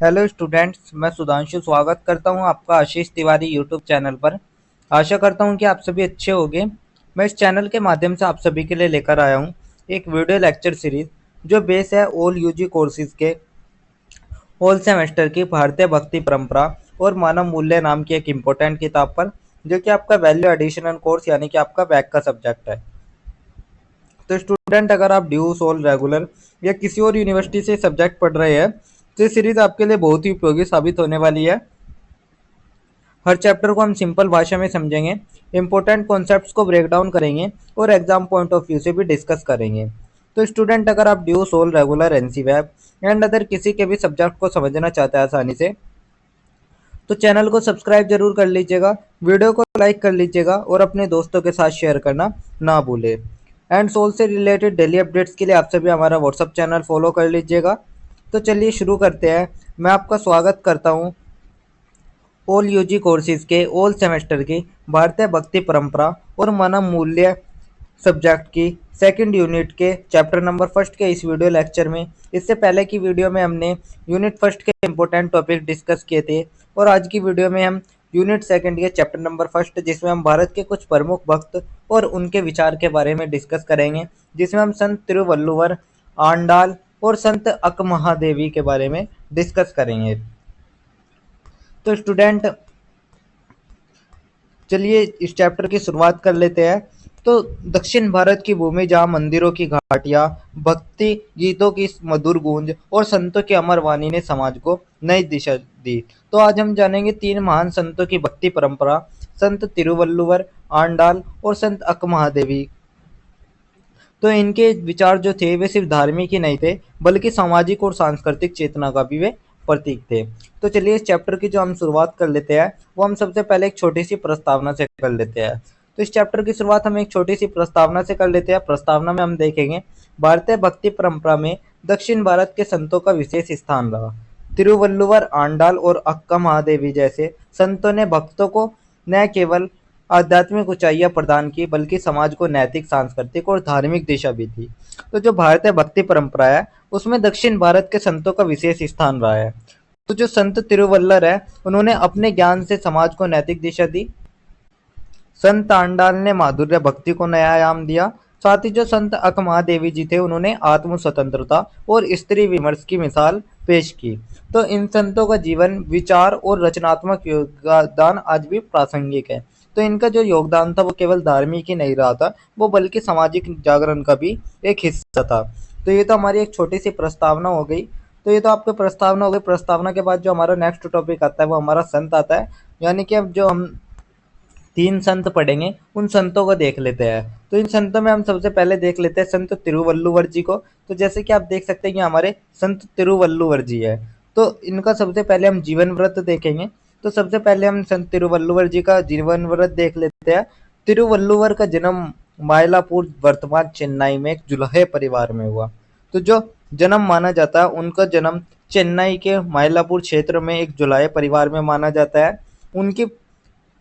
Hello students, मैं सुधांशु स्वागत करता हूं आपका आशीष तिवारी यूट्यूब चैनल पर। आशा करता हूं कि आप सभी अच्छे होंगे। मैं इस चैनल के माध्यम से आप सभी के लिए लेकर आया हूं एक वीडियो लेक्चर सीरीज जो बेस है ऑल यूजी कोर्सेज के होल सेमेस्टर की भारतीय भक्ति परंपरा और मानव मूल्य नाम की एक इम्पोर्टेंट किताब पर, जो कि आपका वैल्यू एडिशनल कोर्स यानी कि आपका बैक का सब्जेक्ट है। तो स्टूडेंट, अगर आप ड्यू सोल रेगुलर या किसी और यूनिवर्सिटी से सब्जेक्ट पढ़ रहे हैं तो ये सीरीज आपके लिए बहुत ही उपयोगी साबित होने वाली है। हर चैप्टर को हम सिंपल भाषा में समझेंगे, इंपॉर्टेंट कॉन्सेप्ट्स को ब्रेक डाउन करेंगे और एग्जाम पॉइंट ऑफ व्यू से भी डिस्कस करेंगे। तो स्टूडेंट, अगर आप ड्यू सोल रेगुलर एनसी वेब एंड अदर किसी के भी सब्जेक्ट को समझना चाहते हैं आसानी से, तो चैनल को सब्सक्राइब जरूर कर लीजिएगा, वीडियो को लाइक कर लीजिएगा और अपने दोस्तों के साथ शेयर करना ना भूलें। एंड सोल से रिलेटेड डेली अपडेट्स के लिए आप सभी हमारा व्हाट्सअप चैनल फॉलो कर लीजिएगा। तो चलिए शुरू करते हैं। मैं आपका स्वागत करता हूं ऑल यूजी कोर्सेज के ऑल सेमेस्टर की भारतीय भक्ति परंपरा और मानव मूल्य सब्जेक्ट की सेकंड यूनिट के चैप्टर नंबर फर्स्ट के इस वीडियो लेक्चर में। इससे पहले की वीडियो में हमने यूनिट फर्स्ट के इम्पोर्टेंट टॉपिक डिस्कस किए थे और आज की वीडियो में हम यूनिट सेकंड के चैप्टर नंबर फर्स्ट, जिसमें हम भारत के कुछ प्रमुख भक्त और उनके विचार के बारे में डिस्कस करेंगे, जिसमें हम संत तिरुवल्लुवर, आंडाल और संत अकमहादेवी के बारे में डिस्कस करेंगे। तो स्टूडेंट, चलिए इस चैप्टर की शुरुआत कर लेते हैं। तो दक्षिण भारत की भूमि जहाँ मंदिरों की घाटियाँ, भक्ति गीतों की मधुर गूंज और संतों की अमर वाणी ने समाज को नई दिशा दी। तो आज हम जानेंगे तीन महान संतों की भक्ति परंपरा, संत तिरुवल्लुवर, आंडाल और संत अकमहादेवी। तो इनके विचार जो थे वे सिर्फ धार्मिक ही नहीं थे, बल्कि सामाजिक और सांस्कृतिक चेतना का भी वे प्रतीक थे। तो चलिए इस चैप्टर की जो हम शुरुआत कर लेते हैं, वो हम सबसे पहले एक छोटी सी प्रस्तावना से कर लेते हैं। तो इस चैप्टर की शुरुआत हम एक छोटी सी प्रस्तावना से कर लेते हैं। प्रस्तावना में हम देखेंगे भारतीय भक्ति परंपरा में दक्षिण भारत के संतों का विशेष स्थान रहा। तिरुवल्लुवर, आंडाल और अक्का महादेवी जैसे संतों ने भक्तों को न केवल आध्यात्मिक ऊंचाइयां प्रदान की, बल्कि समाज को नैतिक, सांस्कृतिक और धार्मिक दिशा भी दी। तो जो भारतीय भक्ति परंपरा है उसमें दक्षिण भारत के संतों का विशेष स्थान रहा है। तो जो संत तिरुवल्लर है, उन्होंने अपने ज्ञान से समाज को नैतिक दिशा दी। संत आंडाल ने माधुर्य भक्ति को नया आयाम दिया। साथ ही जो संत अकमहादेवी जी थे, उन्होंने आत्म स्वतंत्रता और स्त्री विमर्श की मिसाल पेश की। तो इन संतों का जीवन, विचार और रचनात्मक योगदान आज भी प्रासंगिक है। तो इनका जो योगदान था वो केवल धार्मिक ही नहीं रहा था, वो बल्कि सामाजिक जागरण का भी एक हिस्सा था। तो ये तो हमारी एक छोटी सी प्रस्तावना हो गई। तो ये तो आपकी प्रस्तावना हो गई। प्रस्तावना के बाद जो हमारा नेक्स्ट टॉपिक आता है वो हमारा संत आता है, यानी कि अब जो हम तीन संत पढ़ेंगे उन संतों को देख लेते हैं। तो इन संतों में हम सबसे पहले देख लेते हैं संत तिरुवल्लुवर जी को। तो जैसे कि आप देख सकते हैं कि हमारे संत तिरुवल्लुवर जी है, तो इनका सबसे पहले हम जीवन व्रत देखेंगे। तो सबसे पहले हम संत तिरुवल्लुवर जी का जीवन व्रत देख लेते हैं। तिरुवल्लुवर का जन्म मायलापुर, वर्तमान चेन्नई में एक जुलाहे परिवार में हुआ। तो जो जन्म माना जाता है, उनका जन्म चेन्नई के मायलापुर क्षेत्र में एक जुलाहे परिवार में माना जाता है। उनकी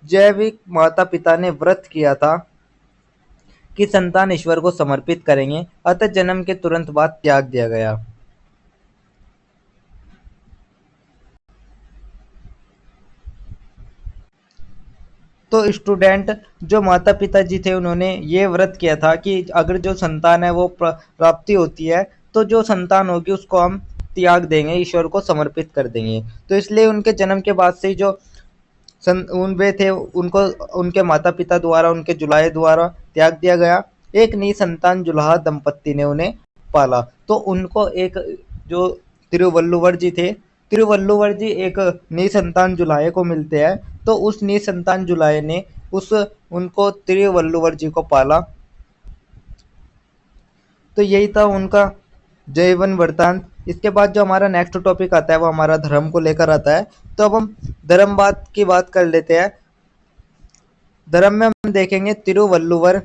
जैविक माता पिता ने व्रत किया था कि संतान ईश्वर को समर्पित करेंगे, अतः जन्म के तुरंत बाद त्याग दिया गया। तो स्टूडेंट, जो माता पिता जी थे उन्होंने ये व्रत किया था कि अगर जो संतान है वो प्राप्ति होती है, तो जो संतान होगी उसको हम त्याग देंगे, ईश्वर को समर्पित कर देंगे। तो इसलिए उनके जन्म के बाद से ही जो उन वे थे उनको उनके माता पिता द्वारा, उनके जुलाहे द्वारा त्याग दिया गया। एक निसंतान जुलाहा दंपत्ति ने उन्हें पाला। तो उनको एक जो तिरुवल्लुवर जी थे, तिरुवल्लुवर जी एक निसंतान जुलाहे को मिलते हैं। तो उस निसंतान जुलाहे ने उस उनको तिरुवल्लुवर जी को पाला। तो यही था उनका जीवन वृत्तांत। इसके बाद जो हमारा नेक्स्ट टॉपिक आता है वो हमारा धर्म को लेकर आता है। तो अब हम धर्मवाद की बात कर लेते हैं। धर्म में हम देखेंगे तिरुवल्लुवर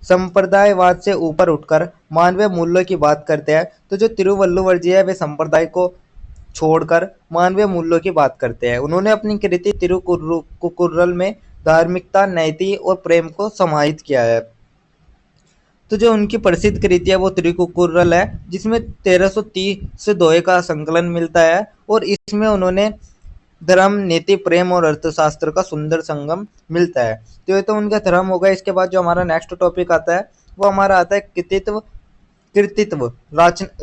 संप्रदायवाद से ऊपर उठकर मानवीय मूल्यों की बात करते हैं। तो जो तिरुवल्लुवर जी है वे संप्रदाय को छोड़कर मानवीय मूल्यों की बात करते हैं। उन्होंने अपनी कृति तिरुकुरुल में धार्मिकता, नैतिक और प्रेम को समाहित किया है। तो जो उनकी प्रसिद्ध कृति है वो तिरुकुकुरल है, जिसमें 1330 से दोहे का संकलन मिलता है और इसमें उन्होंने धर्म, नीति, प्रेम और अर्थशास्त्र का सुंदर संगम मिलता है। तो ये तो उनका धर्म होगा। इसके बाद जो हमारा नेक्स्ट टॉपिक आता है वो हमारा आता है कृतित्व कृतित्व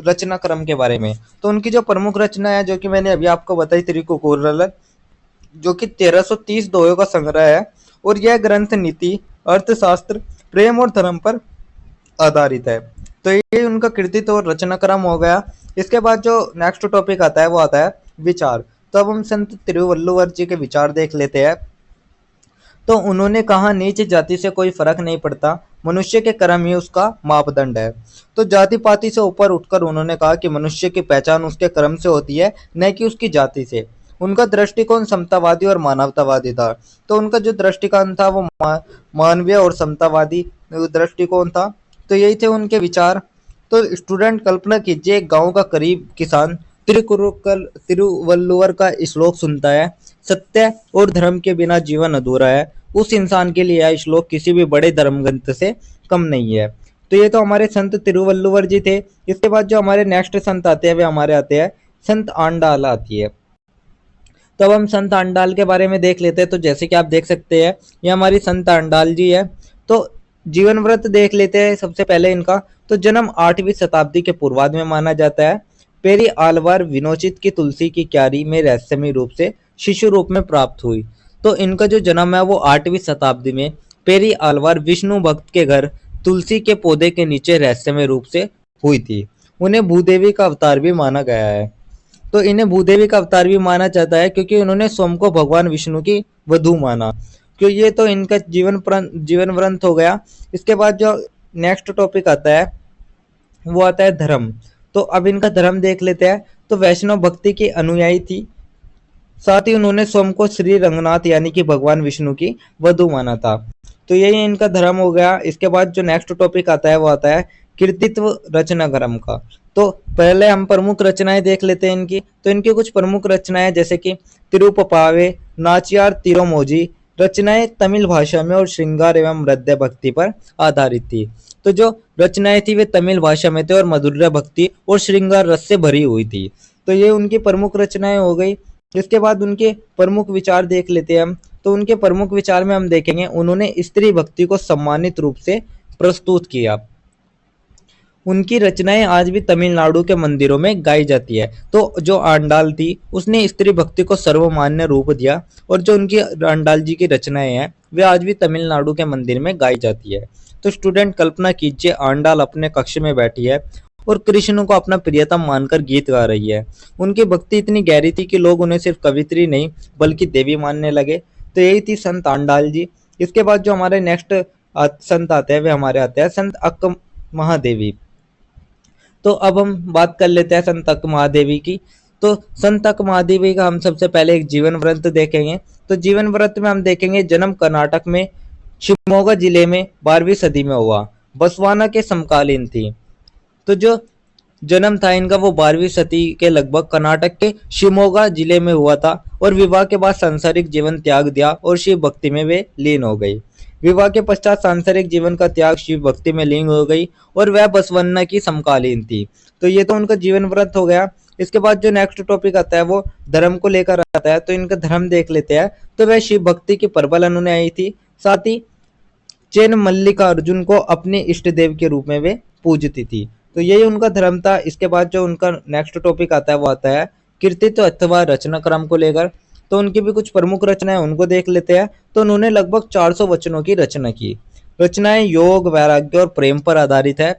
रचना क्रम के बारे में। तो उनकी जो प्रमुख रचना है जो कि मैंने अभी आपको बताई तिरुकुकुरल, जो कि 1330 दोहों का संग्रह है और यह ग्रंथ नीति, अर्थशास्त्र, प्रेम और धर्म पर आधारित है। तो ये उनका कृतित्व और रचना क्रम हो गया। इसके बाद जो नेक्स्ट टॉपिक आता है वो आता है विचार। तो अब हम संत तिरुवल्लुवर जी के विचार देख लेते हैं। तो उन्होंने कहा, नीच जाति से कोई फर्क नहीं पड़ता, मनुष्य के कर्म ही उसका मापदंड है। तो जाति पाति से ऊपर उठकर उन्होंने कहा कि मनुष्य की पहचान उसके कर्म से होती है, न कि उसकी जाति से। उनका दृष्टिकोण समतावादी और मानवतावादी था। तो उनका जो दृष्टिकोण था वो मानवीय और समतावादी दृष्टिकोण था। तो यही थे उनके विचार। तो स्टूडेंट कल्पना कीजिए, एक गांव का गरीब किसान तिरुवल्लुवर का श्लोक सुनता है, सत्य और धर्म के बिना जीवन अधूरा है। उस इंसान के लिए यह श्लोक किसी भी बड़े धर्म ग्रंथ से कम नहीं है। तो ये तो हमारे संत तिरुवल्लुवर जी थे। इसके बाद जो हमारे नेक्स्ट संत आते हैं वे हमारे आते हैं संत आंडाल आती है। तो अब हम संत आंडाल के बारे में देख लेते हैं। तो जैसे कि आप देख सकते हैं ये हमारी संत आंडाल जी है। तो जीवन व्रत देख लेते हैं सबसे पहले इनका। तो जन्म 8वीं शताब्दी के पूर्वार्ध में माना जाता है। पेरी आलवार विनोचित की तुलसी की क्यारी में रहस्यमय रूप से शिशु रूप में प्राप्त हुई। तो इनका जो जन्म है वो 8वीं शताब्दी में पेरी आलवार विष्णु भक्त के घर तुलसी के पौधे के नीचे रहस्यमय रूप से हुई थी। उन्हें भूदेवी का अवतार भी माना गया है। तो इन्हें भूदेवी का अवतार भी माना जाता है क्योंकि उन्होंने स्वयं को भगवान विष्णु की वधू माना। क्यों, ये तो इनका जीवन व्रत हो गया। इसके बाद जो नेक्स्ट टॉपिक आता है वो आता है धर्म। तो अब इनका धर्म देख लेते हैं। तो वैष्णव भक्ति की अनुयायी थी, साथ ही उन्होंने स्वयं को श्री रंगनाथ यानी कि भगवान विष्णु की वधू माना था। तो यही इनका धर्म हो गया। इसके बाद जो नेक्स्ट टॉपिक आता है वो आता है कृतित्व रचना क्रम का। तो पहले हम प्रमुख रचनाएं देख लेते हैं इनकी। तो इनकी कुछ प्रमुख रचनाएं जैसे कि तिरुपपावे, नाचियार तिरुमोजी रचनाएं तमिल भाषा में और श्रृंगार एवं हृदय भक्ति पर आधारित थी। तो जो रचनाएं थी वे तमिल भाषा में थे और मधुर भक्ति और श्रृंगार रस से भरी हुई थी। तो ये उनकी प्रमुख रचनाएं हो गई। इसके बाद उनके प्रमुख विचार देख लेते हैं हम। तो उनके प्रमुख विचार में हम देखेंगे उन्होंने स्त्री भक्ति को सम्मानित रूप से प्रस्तुत किया। उनकी रचनाएं आज भी तमिलनाडु के मंदिरों में गाई जाती है। तो जो आंडाल थी उसने स्त्री भक्ति को सर्वमान्य रूप दिया और जो उनकी आंडाल जी की रचनाएं हैं वे आज भी तमिलनाडु के मंदिर में गाई जाती है। तो स्टूडेंट कल्पना कीजिए, आंडाल अपने कक्ष में बैठी है और कृष्ण को अपना प्रियतम मानकर गीत गा रही है। उनकी भक्ति इतनी गहरी थी कि लोग उन्हें सिर्फ कवित्री नहीं बल्कि देवी मानने लगे। तो यही थी संत आंडाल जी। इसके बाद जो हमारे नेक्स्ट संत आते हैं वे हमारे आते हैं संत अक्क महादेवी। तो अब हम बात कर लेते हैं संत अक्क महादेवी की। तो संत अक्क महादेवी का हम सबसे पहले एक जीवन व्रत देखेंगे। तो जीवन व्रत में हम देखेंगे जन्म कर्नाटक में शिवमोगा जिले में 12वीं सदी में हुआ, बसवाना के समकालीन थी। तो जो जन्म था इनका वो 12वीं सदी के लगभग कर्नाटक के शिवमोगा जिले में हुआ था और विवाह के बाद सांसारिक जीवन त्याग दिया और शिव भक्ति में वे लीन हो गई। विवाह के पश्चात सांसारिक जीवन का त्याग शिव भक्ति में लीन हो गई और वह बसवन्ना की समकालीन थी। तो ये तो उनका जीवन व्रत हो गया। इसके बाद जो नेक्स्ट टॉपिक आता है वो धर्म को लेकर आता है। तो इनका धर्म देख लेते हैं। तो वह शिव भक्ति की प्रबल अनुयायी थी, साथ ही चैन मल्लिकार्जुन को अपने इष्ट देव के रूप में वे पूजती थी। तो यही उनका धर्म था। इसके बाद जो उनका नेक्स्ट टॉपिक आता है वो आता है कृतित्व अथवा रचना क्रम को लेकर। तो उनकी भी कुछ प्रमुख रचनाएं उनको देख लेते हैं। तो उन्होंने लगभग 400 वचनों की रचना की। रचनाएं योग, वैराग्य और प्रेम पर आधारित है।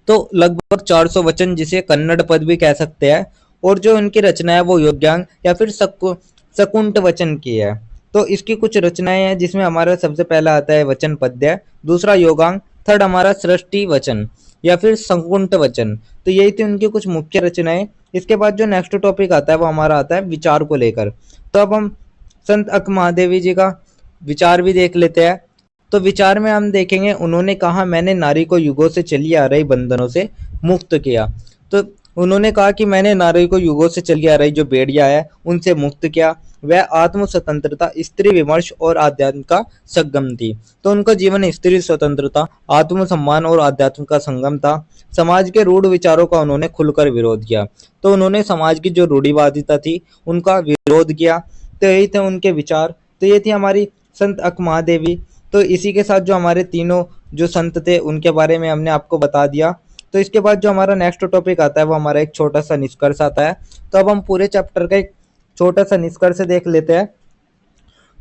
तो लगभग 400 वचन जिसे कन्नड़ पद भी कह सकते हैं। और जो उनकी रचना है वो योग्यांग या फिर सकुंठ वचन की है। तो इसकी कुछ रचनाएं हैं जिसमें हमारा सबसे पहला आता है वचन पद्य, दूसरा योगांग, थर्ड हमारा सृष्टि वचन या फिर संकुंठ वचन। तो यही थी उनकी कुछ मुख्य रचनाएं। इसके बाद जो नेक्स्ट टॉपिक आता है वो हमारा आता है विचार को लेकर। तो अब हम संत अक्क महादेवी जी का विचार भी देख लेते हैं। तो विचार में हम देखेंगे उन्होंने कहा, मैंने नारी को युगों से चली आ रही बंधनों से मुक्त किया। तो उन्होंने कहा कि मैंने नारी को युगों से चली आ रही जो बेड़ियां है उनसे मुक्त किया। वह आत्म स्वतंत्रता, स्त्री विमर्श और अध्यात्म का संगम थी। तो उनका जीवन स्त्री स्वतंत्रता, आत्म सम्मान और अध्यात्म का संगम था। समाज के रूढ़ विचारों का उन्होंने खुलकर विरोध किया। तो उन्होंने समाज की जो रूढ़िवादिता थी उनका विरोध किया। तो यही थे उनके विचार। तो ये थी हमारी संत अक्कमहादेवी। तो इसी के साथ जो हमारे तीनों जो संत थे उनके बारे में हमने आपको बता दिया। तो इसके बाद जो हमारा नेक्स्ट टॉपिक आता है वो हमारा एक छोटा सा निष्कर्ष आता है। तो अब हम पूरे चैप्टर का एक छोटा सा निष्कर्ष देख लेते हैं।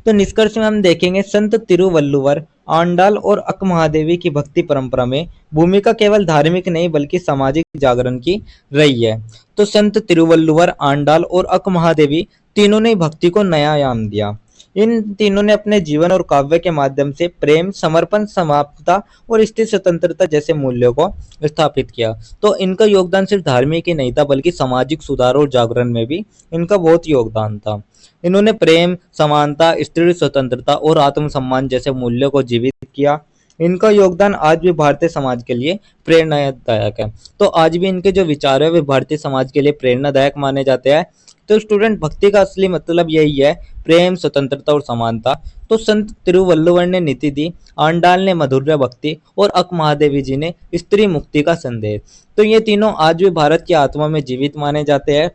तो निष्कर्ष में हम देखेंगे संत तिरुवल्लुवर आंडाल और अक्कमहादेवी की भक्ति परंपरा में भूमिका केवल धार्मिक नहीं बल्कि सामाजिक जागरण की रही है। तो संत तिरुवल्लुवर आंडाल और अक्कमहादेवी तीनों ने भक्ति को नया आयाम दिया। इन तीनों ने अपने जीवन और काव्य के माध्यम से प्रेम, समर्पण, समानता और स्त्री स्वतंत्रता जैसे मूल्यों को स्थापित किया। तो इनका योगदान सिर्फ धार्मिक ही नहीं था बल्कि सामाजिक सुधार और जागरण में भी इनका बहुत योगदान था। इन्होंने प्रेम, समानता, स्त्री स्वतंत्रता और आत्मसम्मान जैसे मूल्यों को जीवित किया। इनका योगदान आज भी भारतीय समाज के लिए प्रेरणादायक है। तो आज भी इनके जो विचार है वे भारतीय समाज के लिए प्रेरणादायक माने जाते हैं। तो स्टूडेंट, भक्ति का असली मतलब यही है, प्रेम, स्वतंत्रता और समानता। तो संत तिरुवल्लुवर ने नीति दी, आंडाल ने माधुर्य भक्ति और अक्कमहादेवी जी ने स्त्री मुक्ति का संदेश। तो ये तीनों आज भी भारत की आत्मा में जीवित माने जाते हैं।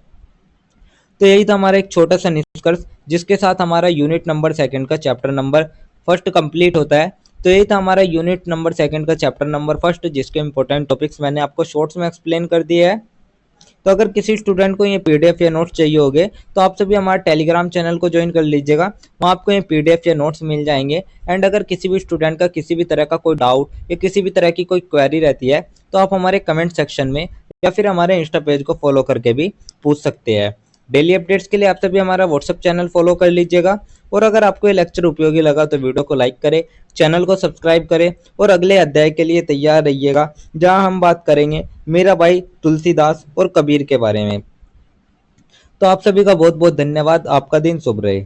तो यही था हमारा एक छोटा सा निष्कर्ष, जिसके साथ हमारा यूनिट नंबर सेकंड का चैप्टर नंबर फर्स्ट कंप्लीट होता है। तो यही था हमारा यूनिट नंबर सेकंड का चैप्टर नंबर फर्स्ट, जिसके इंपॉर्टेंट टॉपिक्स मैंने आपको शॉर्ट्स में एक्सप्लेन कर दिए है। तो अगर किसी स्टूडेंट को ये पीडीएफ या नोट्स चाहिए होंगे तो आप सभी हमारे टेलीग्राम चैनल को ज्वाइन कर लीजिएगा। वहाँ आपको ये पीडीएफ या नोट्स मिल जाएंगे। एंड अगर किसी भी स्टूडेंट का किसी भी तरह का कोई डाउट या किसी भी तरह की कोई क्वेरी रहती है तो आप हमारे कमेंट सेक्शन में या फिर हमारे इंस्टा पेज को फॉलो करके भी पूछ सकते हैं। डेली अपडेट्स के लिए आप सभी हमारा व्हाट्सएप चैनल फॉलो कर लीजिएगा। और अगर आपको ये लेक्चर उपयोगी लगा तो वीडियो को लाइक करें, चैनल को सब्सक्राइब करें और अगले अध्याय के लिए तैयार रहिएगा, जहां हम बात करेंगे मेरा भाई तुलसीदास और कबीर के बारे में। तो आप सभी का बहुत बहुत धन्यवाद। आपका दिन शुभ रहे।